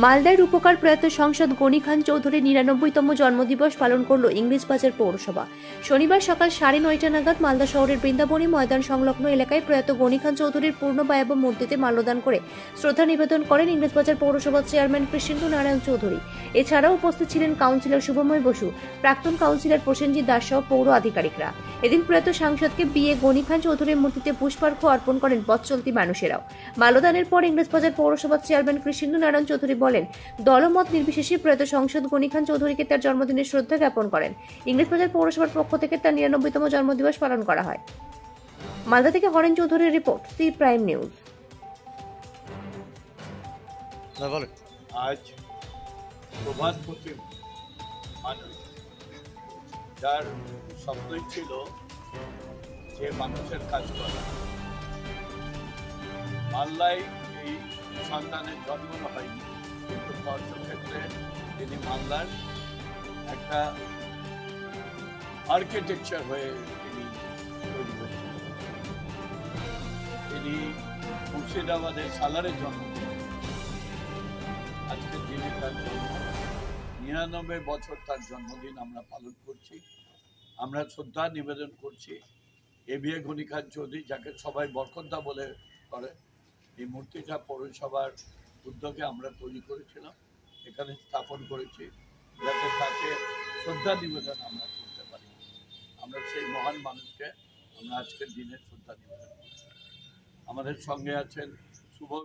মালদার উপকার প্রয়াত সাংসদ গনি খান চৌধুরীর ৯৯তম জন্মদিবস পালন করল ইংলিশবাজার পৌরসভা। শনিবার সকাল ৯:৩০ নাগাদ মালদা শহরের বৃন্দাবনী ময়দান সংলগ্ন এলাকায় প্রয়াত গনি খান চৌধুরীর পূর্ণবায়ব মূর্তিতে মাল্যদান করে শ্রদ্ধা নিবেদন করেন ইংলিশবাজার পৌরসভার চেয়ারম্যান কৃষ্ণেন্দু নারায়ণ চৌধুরী। এছাড়াও উপস্থিত ছিলেন কাউন্সিলর শুভময় বসু, প্রাক্তন কাউন্সিলর প্রসেনজিৎ দাস সহ পৌর আধিকারিকরা। এদিন প্রয়াত সাংসদকে বিয়ে গনি খান চৌধুরীর মূর্তিতে পুষ্পার্ঘ্য অর্পণ করেন পথ চলতি মানুষেরাও। মাল্যদানের পর ইংলিশবাজার পৌরসভার চেয়ারম্যান কৃষ্ণেন্দু নারায়ণ চৌধুরী বলেন, দলমত নির্বিশেষে প্রয়াত সাংসদ গনি খান চৌধুরীকে তার জন্মদিনে শ্রদ্ধা জ্ঞাপন করেন। ইংলিশবাজার পৌরসভার পক্ষ থেকে তার ৯৯তম জন্মদিবস পালন করা হয়। মালদা থেকে হরেন চৌধুরীর রিপোর্ট, সি প্রাইম নিউজ। আজ প্রধানমন্ত্রী মানুষ যার স্বপ্নই ছিল যে মানুষের কাজ করা, মাল্লায় এই সন্তানের জন্ম হয়নি, কিন্তু কর্মক্ষেত্রে তিনি মালদার একটা আর্কিটেকচার হয়ে তিনি তৈরি হয়েছেন। তিনি মুর্শিদাবাদের সালারের জন্ম, আজকের দিনে তার জন্ম ৯৯ বছর তার জন্মদিন আমরা পালন করছি। আমরা শ্রদ্ধা নিবেদন করছি এবিএ গনি খান চৌধুরী, যাকে সবাই বরকতদা বলে করে। এই মূর্তিটা পৌরসভার উদ্যোগে আমরা তৈরি করেছিলাম, এখানে স্থাপন করেছি, যাতে তাকে শ্রদ্ধা নিবেদন আমরা করতে পারি। আমরা সেই মহান মানুষকে আমরা আজকের দিনে শ্রদ্ধা নিবেদন করছি। আমাদের সঙ্গে আছেন